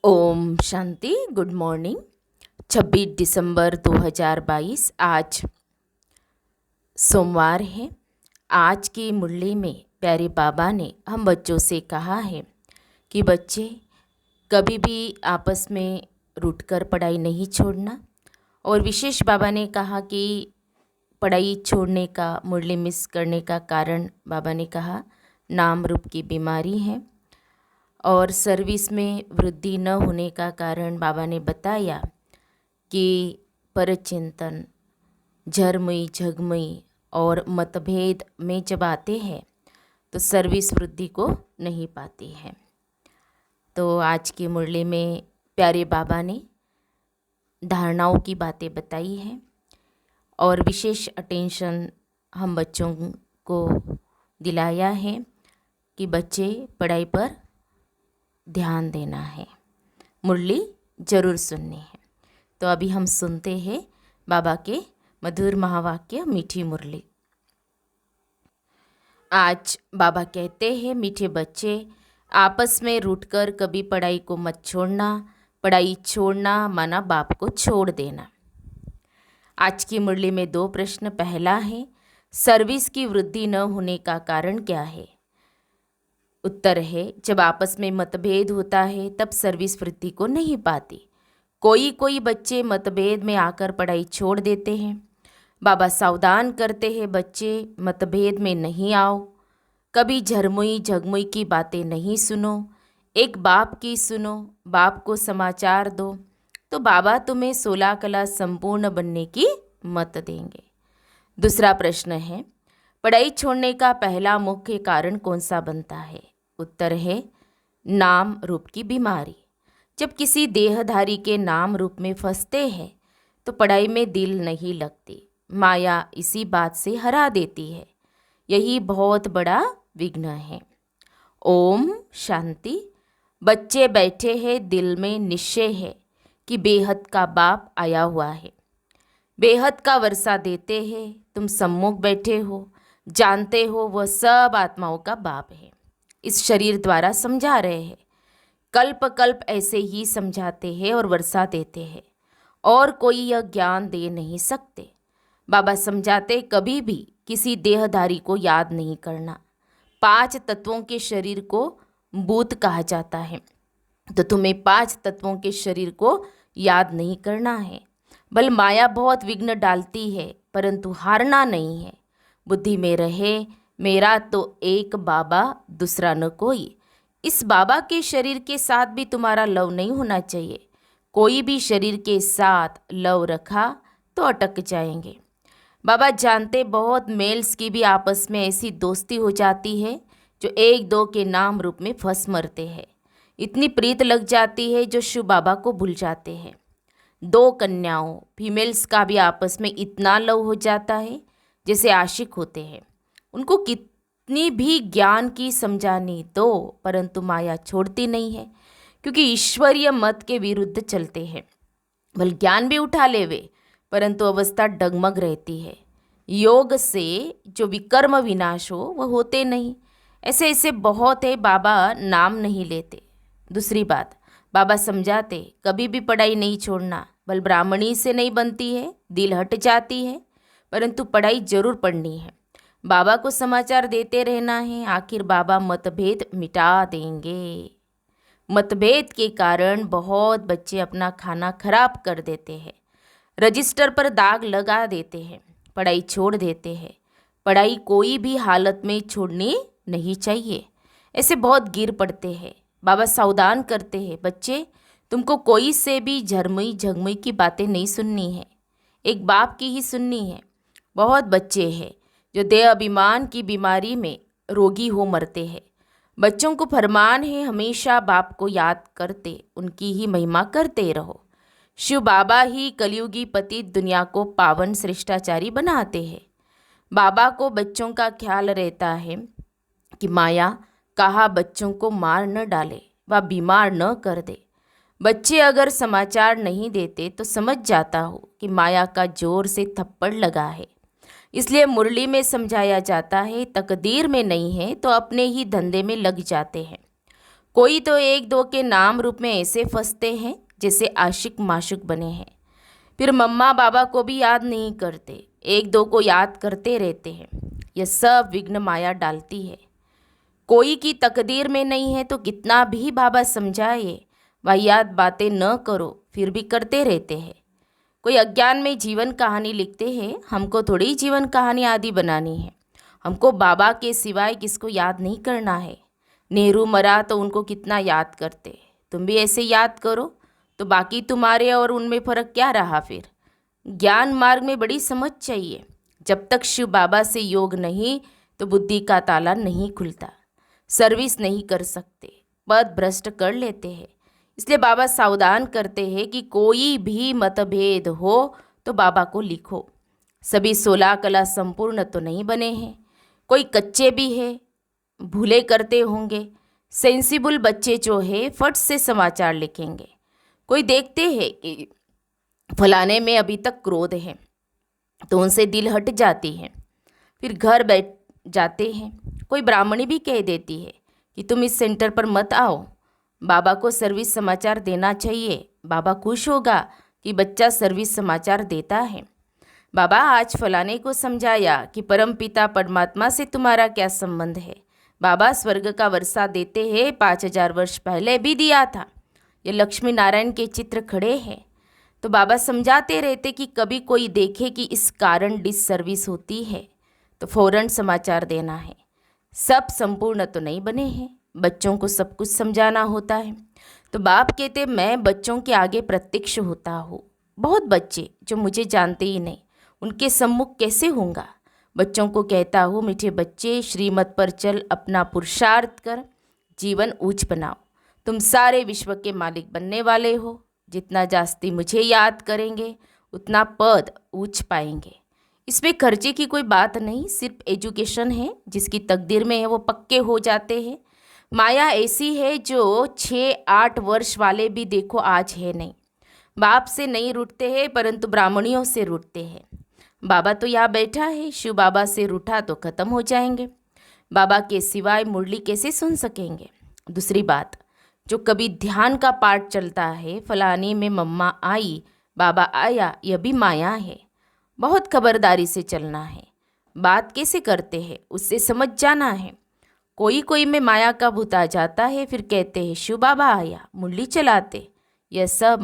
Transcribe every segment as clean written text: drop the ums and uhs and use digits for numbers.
Om Shanti. Good morning. 26 दिसंबर 2022 आज सोमवार है। आज की मुरली में प्यारे बाबा ने हम बच्चों से कहा है कि बच्चे कभी भी आपस में रूठकर पढ़ाई नहीं छोड़ना। और विशेष बाबा ने कहा कि पढ़ाई छोड़ने का, मुरली मिस करने का कारण बाबा ने कहा नाम रूप की बीमारी है। और सर्विस में वृद्धि न होने का कारण बाबा ने बताया कि परचिंतन, झरमई झगमई और मतभेद में जब आते हैं तो सर्विस वृद्धि को नहीं पाती है। तो आज की मुरली में प्यारे बाबा ने धारणाओं की बातें बताई हैं और विशेष अटेंशन हम बच्चों को दिलाया है कि बच्चे पढ़ाई पर ध्यान देना है, मुरली जरूर सुननी है। तो अभी हम सुनते हैं बाबा के मधुर महावाक्य मीठी मुरली। आज बाबा कहते हैं, मीठे बच्चे आपस में रूठकर कभी पढ़ाई को मत छोड़ना। पढ़ाई छोड़ना माना बाप को छोड़ देना। आज की मुरली में 2 प्रश्न। पहला है, सर्विस की वृद्धि न होने का कारण क्या है? उत्तर है, जब आपस में मतभेद होता है तब सर्विस वृद्धि को नहीं पाती। कोई बच्चे मतभेद में आकर पढ़ाई छोड़ देते हैं। बाबा सावधान करते हैं, बच्चे मतभेद में नहीं आओ, कभी झरमुई झगमुई की बातें नहीं सुनो, एक बाप की सुनो, बाप को समाचार दो तो बाबा तुम्हें 16 कला संपूर्ण बनने की मत देंगे। दूसरा प्रश्न है, पढ़ाई छोड़ने का पहला मुख्य कारण कौन सा बनता है? उत्तर है, नाम रूप की बीमारी। जब किसी देहधारी के नाम रूप में फंसते हैं तो पढ़ाई में दिल नहीं लगती। माया इसी बात से हरा देती है। यही बहुत बड़ा विघ्न है। ओम शांति। बच्चे बैठे हैं, दिल में निश्चय है कि बेहद का बाप आया हुआ है। बेहद का वर्षा देते हैं। तुम सम्मुख बैठे हो, जानते हो वह सब आत्माओं का बाप है। इस शरीर द्वारा समझा रहे हैं। कल्प कल्प ऐसे ही समझाते हैं और वर्षा देते हैं, और कोई यह ज्ञान दे नहीं सकते। बाबा समझाते, कभी भी किसी देहधारी को याद नहीं करना। 5 तत्वों के शरीर को भूत कहा जाता है, तो तुम्हें 5 तत्वों के शरीर को याद नहीं करना है। बल माया बहुत विघ्न डालती है, परंतु हारना नहीं है। बुद्धि में रहे, मेरा तो एक बाबा, दूसरा न कोई। इस बाबा के शरीर के साथ भी तुम्हारा लव नहीं होना चाहिए। कोई भी शरीर के साथ लव रखा तो अटक जाएंगे। बाबा जानते, बहुत मेल्स की भी आपस में ऐसी दोस्ती हो जाती है जो 1-2 के नाम रूप में फंस मरते हैं। इतनी प्रीत लग जाती है जो शिव बाबा को भूल जाते हैं। 2 कन्याओं फीमेल्स का भी आपस में इतना लव हो जाता है जैसे आशिक होते हैं। उनको कितनी भी ज्ञान की समझानी दो, परंतु माया छोड़ती नहीं है, क्योंकि ईश्वरीय मत के विरुद्ध चलते हैं। बल ज्ञान भी उठा ले वे, परंतु अवस्था डगमग रहती है। योग से जो विकर्म विनाश हो वह होते नहीं। ऐसे ऐसे बहुत है, बाबा नाम नहीं लेते। दूसरी बात, बाबा समझाते, कभी भी पढ़ाई नहीं छोड़ना। बल ब्राह्मणी से नहीं बनती है, दिल हट जाती है, परंतु पढ़ाई जरूर पढ़नी है। बाबा को समाचार देते रहना है। आखिर बाबा मतभेद मिटा देंगे। मतभेद के कारण बहुत बच्चे अपना खाना खराब कर देते हैं, रजिस्टर पर दाग लगा देते हैं, पढ़ाई छोड़ देते हैं। पढ़ाई कोई भी हालत में छोड़नी नहीं चाहिए। ऐसे बहुत गिर पड़ते हैं। बाबा सावधान करते हैं, बच्चे तुमको कोई से भी झरमुई झगमुई की बातें नहीं सुननी है, एक बाप की ही सुननी है। बहुत बच्चे हैं जो देह अभिमान की बीमारी में रोगी हो मरते हैं। बच्चों को फरमान है, हमेशा बाप को याद करते उनकी ही महिमा करते रहो। शिव बाबा ही कलयुगी पति दुनिया को पावन श्रेष्ठाचारी बनाते हैं। बाबा को बच्चों का ख्याल रहता है कि माया कहा बच्चों को मार न डाले, वह बीमार न कर दे। बच्चे अगर समाचार नहीं देते तो समझ जाता हो कि माया का जोर से थप्पड़ लगा है। इसलिए मुरली में समझाया जाता है, तकदीर में नहीं है तो अपने ही धंधे में लग जाते हैं। कोई तो एक दो के नाम रूप में ऐसे फंसते हैं जैसे आशिक माशुक बने हैं। फिर मम्मा बाबा को भी याद नहीं करते, एक दो को याद करते रहते हैं। यह सब विघ्न माया डालती है। कोई की तकदीर में नहीं है तो कितना भी बाबा समझाए, वाहियात बातें न करो, फिर भी करते रहते हैं। कोई अज्ञान में जीवन कहानी लिखते हैं, हमको थोड़ी जीवन कहानी आदि बनानी है। हमको बाबा के सिवाय किसको याद नहीं करना है। नेहरू मरा तो उनको कितना याद करते, तुम भी ऐसे याद करो तो बाकी तुम्हारे और उनमें फ़र्क क्या रहा फिर। ज्ञान मार्ग में बड़ी समझ चाहिए। जब तक शिव बाबा से योग नहीं तो बुद्धि का ताला नहीं खुलता। सर्विस नहीं कर सकते, पद भ्रष्ट कर लेते हैं। इसलिए बाबा सावधान करते हैं कि कोई भी मतभेद हो तो बाबा को लिखो। सभी 16 कला संपूर्ण तो नहीं बने हैं, कोई कच्चे भी है, भूले करते होंगे। सेंसिबल बच्चे जो है फट से समाचार लिखेंगे। कोई देखते हैं कि फलाने में अभी तक क्रोध है तो उनसे दिल हट जाती है, फिर घर बैठ जाते हैं। कोई ब्राह्मणी भी कह देती है कि तुम इस सेंटर पर मत आओ, बाबा को सर्विस समाचार देना चाहिए। बाबा खुश होगा कि बच्चा सर्विस समाचार देता है। बाबा आज फलाने को समझाया कि परम पिता परमात्मा से तुम्हारा क्या संबंध है। बाबा स्वर्ग का वर्षा देते हैं, 5000 वर्ष पहले भी दिया था। ये लक्ष्मी नारायण के चित्र खड़े हैं। तो बाबा समझाते रहते कि कभी कोई देखे कि इस कारण डिस सर्विस होती है तो फौरन समाचार देना है। सब संपूर्ण तो नहीं बने हैं, बच्चों को सब कुछ समझाना होता है। तो बाप कहते मैं बच्चों के आगे प्रत्यक्ष होता हूँ। बहुत बच्चे जो मुझे जानते ही नहीं, उनके सम्मुख कैसे होऊंगा। बच्चों को कहता हूँ मीठे बच्चे, श्रीमत पर चल, अपना पुरुषार्थ कर, जीवन ऊंच बनाओ। तुम सारे विश्व के मालिक बनने वाले हो। जितना जास्ती मुझे याद करेंगे उतना पद ऊंच पाएंगे। इसमें खर्चे की कोई बात नहीं, सिर्फ एजुकेशन है। जिसकी तकदीर में है वो पक्के हो जाते हैं। माया ऐसी है जो 6-8 वर्ष वाले भी देखो आज है नहीं। बाप से नहीं रूठते हैं परंतु ब्राह्मणियों से रूठते हैं। बाबा तो यहाँ बैठा है, शिव बाबा से रूठा तो ख़त्म हो जाएंगे। बाबा के सिवाय मुरली कैसे सुन सकेंगे। दूसरी बात, जो कभी ध्यान का पाठ चलता है, फलाने में मम्मा आई, बाबा आया, यह भी माया है। बहुत खबरदारी से चलना है। बात कैसे करते हैं उससे समझ जाना है। कोई कोई में माया का भूत आ जाता है, फिर कहते हैं शिव बाबा आया, मुरली चलाते। यह सब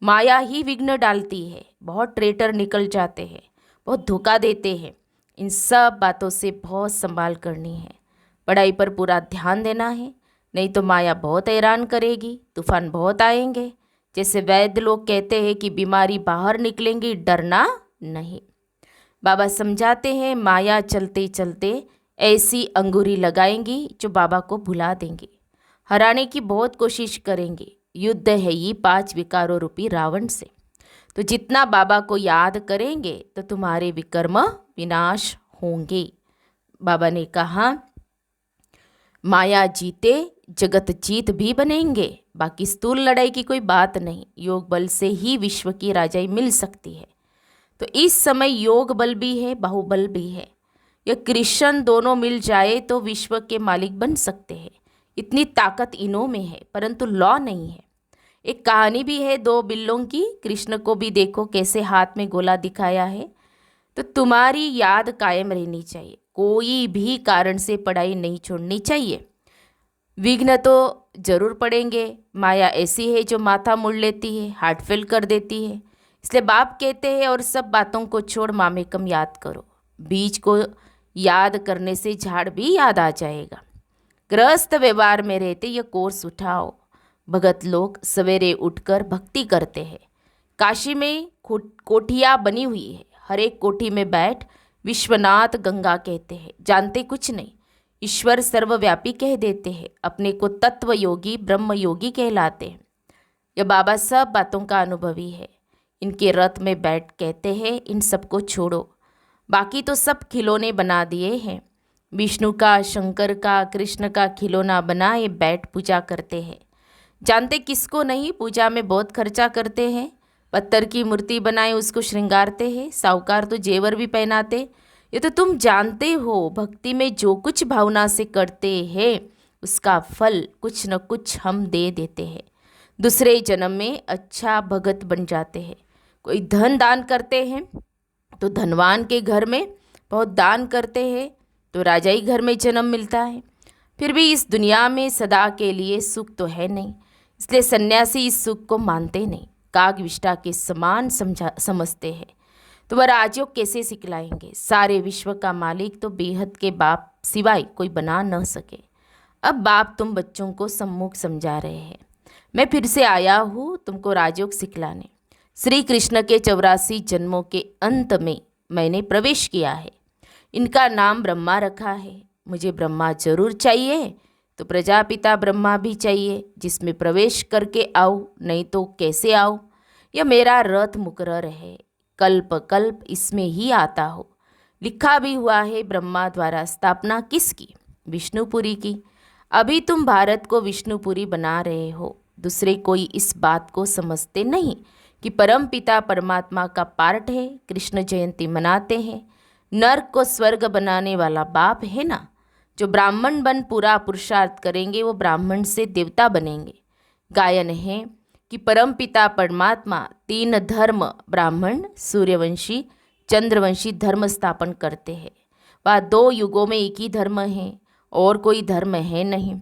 माया ही विघ्न डालती है। बहुत ट्रेटर निकल जाते हैं, बहुत धोखा देते हैं। इन सब बातों से बहुत संभाल करनी है। पढ़ाई पर पूरा ध्यान देना है, नहीं तो माया बहुत हैरान करेगी, तूफान बहुत आएंगे। जैसे वैद्य लोग कहते हैं कि बीमारी बाहर निकलेंगी, डरना नहीं। बाबा समझाते हैं माया चलते चलते ऐसी अंगूरी लगाएंगी जो बाबा को भुला देंगी। हराने की बहुत कोशिश करेंगी। युद्ध है ये 5 विकारों रूपी रावण से। तो जितना बाबा को याद करेंगे तो तुम्हारे विकर्म विनाश होंगे। बाबा ने कहा माया जीते जगत जीत भी बनेंगे। बाकी स्थूल लड़ाई की कोई बात नहीं, योग बल से ही विश्व की राजाई मिल सकती है। तो इस समय योग बल भी है, बाहुबल भी है। यह कृष्ण दोनों मिल जाए तो विश्व के मालिक बन सकते हैं। इतनी ताकत इनों में है, परंतु लॉ नहीं है। एक कहानी भी है 2 बिल्लों की। कृष्ण को भी देखो कैसे हाथ में गोला दिखाया है। तो तुम्हारी याद कायम रहनी चाहिए, कोई भी कारण से पढ़ाई नहीं छोड़नी चाहिए। विघ्न तो जरूर पड़ेंगे। माया ऐसी है जो माथा मुड़ लेती है, हार्ट फेल कर देती है। इसलिए बाप कहते हैं और सब बातों को छोड़ मामेकम याद करो। बीज को याद करने से झाड़ भी याद आ जाएगा। गृहस्थ व्यवहार में रहते ये कोर्स उठाओ। भगत लोग सवेरे उठकर भक्ति करते हैं। काशी में कोठियाँ बनी हुई है, हर एक कोठी में बैठ विश्वनाथ गंगा कहते हैं, जानते कुछ नहीं। ईश्वर सर्वव्यापी कह देते हैं, अपने को तत्व योगी ब्रह्म योगी कहलाते हैं। यह बाबा सब बातों का अनुभवी है। इनके रथ में बैठ कहते हैं इन सबको छोड़ो, बाकी तो सब खिलौने बना दिए हैं। विष्णु का, शंकर का, कृष्ण का खिलौना बनाए बैठ पूजा करते हैं। जानते किसको नहीं, पूजा में बहुत खर्चा करते हैं। पत्थर की मूर्ति बनाए उसको श्रृंगारते हैं, साहूकार तो जेवर भी पहनाते। ये तो तुम जानते हो। भक्ति में जो कुछ भावना से करते हैं उसका फल कुछ न कुछ हम दे देते हैं। दूसरे जन्म में अच्छा भगत बन जाते हैं। कोई धन दान करते हैं तो धनवान के घर में बहुत दान करते हैं तो राजाई घर में जन्म मिलता है। फिर भी इस दुनिया में सदा के लिए सुख तो है नहीं, इसलिए सन्यासी इस सुख को मानते नहीं, काग विष्ठा के समान समझते हैं। तो वह राजयोग कैसे सिखलाएंगे? सारे विश्व का मालिक तो बेहद के बाप सिवाय कोई बना न सके। अब बाप तुम बच्चों को सम्मुख समझा रहे हैं। मैं फिर से आया हूँ तुमको राजयोग सिखलाने। श्री कृष्ण के 84 जन्मों के अंत में मैंने प्रवेश किया है। इनका नाम ब्रह्मा रखा है। मुझे ब्रह्मा जरूर चाहिए तो प्रजापिता ब्रह्मा भी चाहिए, जिसमें प्रवेश करके आओ, नहीं तो कैसे आओ। यह मेरा रथ मुकर्रर है, कल्प कल्प इसमें ही आता हो। लिखा भी हुआ है ब्रह्मा द्वारा स्थापना किसकी? विष्णुपुरी की। अभी तुम भारत को विष्णुपुरी बना रहे हो। दूसरे कोई इस बात को समझते नहीं कि परम पिता परमात्मा का पार्ट है। कृष्ण जयंती मनाते हैं। नर्क को स्वर्ग बनाने वाला बाप है ना। जो ब्राह्मण बन पूरा पुरुषार्थ करेंगे वो ब्राह्मण से देवता बनेंगे। गायन है कि परम पिता परमात्मा 3 धर्म ब्राह्मण, सूर्यवंशी, चंद्रवंशी धर्म स्थापन करते हैं। वह 2 युगों में एक ही धर्म है और कोई धर्म है नहीं।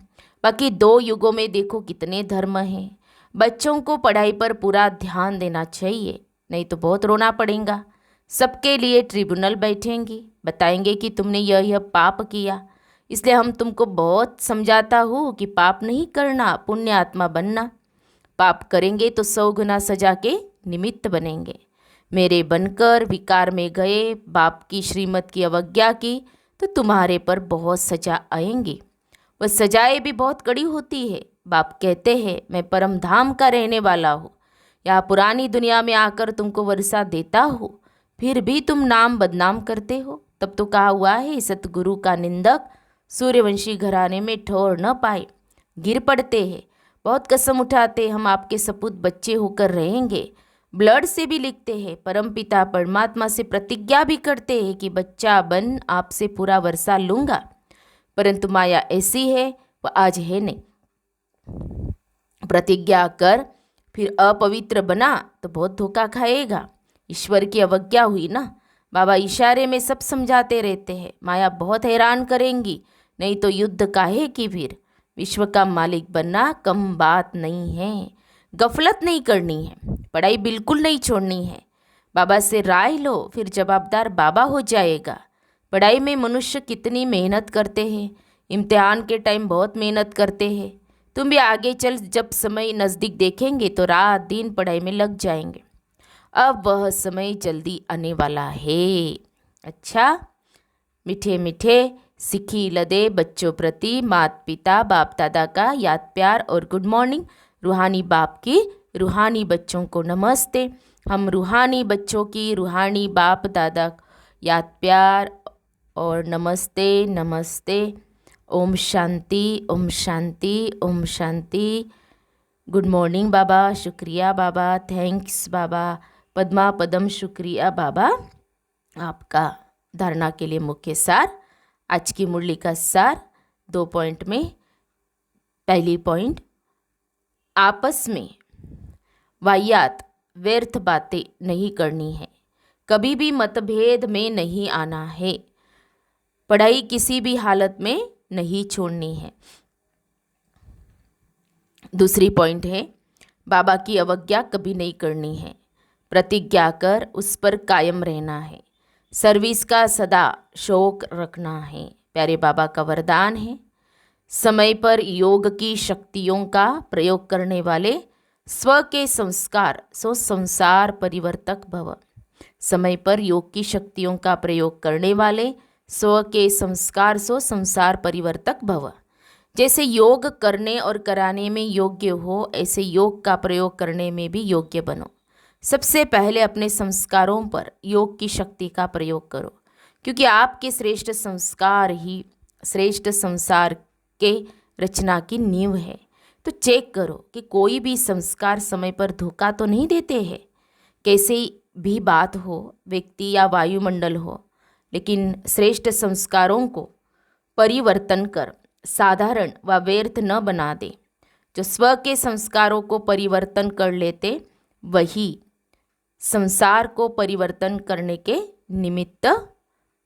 बाकी 2 युगों में देखो कितने धर्म हैं। बच्चों को पढ़ाई पर पूरा ध्यान देना चाहिए, नहीं तो बहुत रोना पड़ेगा। सबके लिए ट्रिब्यूनल बैठेंगी, बताएंगे कि तुमने यह पाप किया, इसलिए हम तुमको बहुत समझाता हूँ कि पाप नहीं करना, पुण्य आत्मा बनना। पाप करेंगे तो 100 गुना सजा के निमित्त बनेंगे। मेरे बनकर विकार में गए, बाप की श्रीमत की अवज्ञा की तो तुम्हारे पर बहुत सजा आएंगी। वह सजाएं भी बहुत कड़ी होती है। बाप कहते हैं मैं परम धाम का रहने वाला हूँ, यहाँ पुरानी दुनिया में आकर तुमको वर्षा देता हूँ, फिर भी तुम नाम बदनाम करते हो। तब तो कहा हुआ है सतगुरु का निंदक सूर्यवंशी घराने में ठोर न पाए। गिर पड़ते हैं, बहुत कसम उठाते हम आपके सपूत बच्चे होकर रहेंगे। ब्लड से भी लिखते हैं, परमपिता परमात्मा से प्रतिज्ञा भी करते हैं कि बच्चा बन आपसे पूरा वर्षा लूँगा। परंतु माया ऐसी है, वह आज है नहीं। प्रतिज्ञा कर फिर अपवित्र बना तो बहुत धोखा खाएगा। ईश्वर की अवज्ञा हुई ना। बाबा इशारे में सब समझाते रहते हैं। माया बहुत हैरान करेंगी, नहीं तो युद्ध काहे की। फिर विश्व का मालिक बनना कम बात नहीं है। गफलत नहीं करनी है, पढ़ाई बिल्कुल नहीं छोड़नी है। बाबा से राय लो, फिर जवाबदार बाबा हो जाएगा। पढ़ाई में मनुष्य कितनी मेहनत करते हैं, इम्तिहान के टाइम बहुत मेहनत करते हैं। तुम भी आगे चल जब समय नज़दीक देखेंगे तो रात दिन पढ़ाई में लग जाएंगे। अब वह समय जल्दी आने वाला है। अच्छा, मीठे मीठे सिखी लदे बच्चों प्रति माता पिता बाप दादा का याद प्यार और गुड मॉर्निंग। रूहानी बाप की रूहानी बच्चों को नमस्ते। हम रूहानी बच्चों की रूहानी बाप दादा याद प्यार और नमस्ते नमस्ते। ओम शांति ओम शांति ओम शांति। गुड मॉर्निंग बाबा, शुक्रिया बाबा, थैंक्स बाबा, पद्मा पदम शुक्रिया बाबा आपका। धारणा के लिए मुख्य सार, आज की मुरली का सार 2 पॉइंट में। पहली पॉइंट, आपस में वाहियात व्यर्थ बातें नहीं करनी है, कभी भी मतभेद में नहीं आना है, पढ़ाई किसी भी हालत में नहीं छोड़नी है। दूसरी पॉइंट है, बाबा की अवज्ञा कभी नहीं करनी है, प्रतिज्ञा कर उस पर कायम रहना है, सर्विस का सदा शौक रखना है। प्यारे बाबा का वरदान है, समय पर योग की शक्तियों का प्रयोग करने वाले स्व के संस्कार सो संसार परिवर्तक भव। समय पर योग की शक्तियों का प्रयोग करने वाले स्व के संस्कार सो संसार परिवर्तक भव। जैसे योग करने और कराने में योग्य हो, ऐसे योग का प्रयोग करने में भी योग्य बनो। सबसे पहले अपने संस्कारों पर योग की शक्ति का प्रयोग करो, क्योंकि आपके श्रेष्ठ संस्कार ही श्रेष्ठ संसार के रचना की नींव है। तो चेक करो कि कोई भी संस्कार समय पर धोखा तो नहीं देते हैं। कैसे भी बात हो, व्यक्ति या वायुमंडल हो, लेकिन श्रेष्ठ संस्कारों को परिवर्तन कर साधारण व व्यर्थ न बना दे। जो स्व के संस्कारों को परिवर्तन कर लेते वही संसार को परिवर्तन करने के निमित्त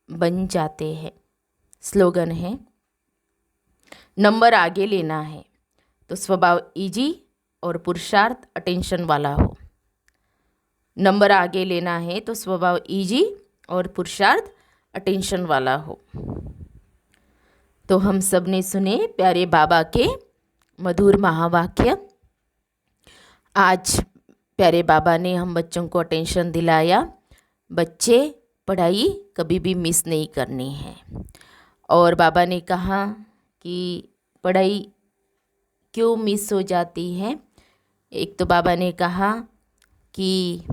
बन जाते हैं। स्लोगन है, नंबर आगे लेना है तो स्वभाव इजी और पुरुषार्थ अटेंशन वाला हो। नंबर आगे लेना है तो स्वभाव इजी और पुरुषार्थ अटेंशन वाला हो। तो हम सब ने सुने प्यारे बाबा के मधुर महावाक्य। आज प्यारे बाबा ने हम बच्चों को अटेंशन दिलाया। बच्चे पढ़ाई कभी भी मिस नहीं करनी है। और बाबा ने कहा कि पढ़ाई क्यों मिस हो जाती है। एक तो बाबा ने कहा कि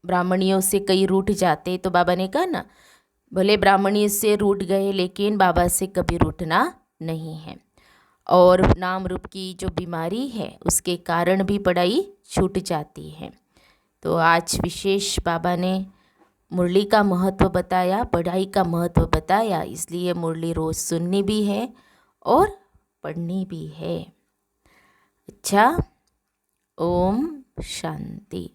ब्राह्मणियों से कई रूठ जाते, तो बाबा ने कहा ना, भले ब्राह्मणी से रूठ गए लेकिन बाबा से कभी रूठना नहीं है। और नाम रूप की जो बीमारी है उसके कारण भी पढ़ाई छूट जाती है। तो आज विशेष बाबा ने मुरली का महत्व बताया, पढ़ाई का महत्व बताया, इसलिए मुरली रोज़ सुननी भी है और पढ़नी भी है। अच्छा, ओम शांति।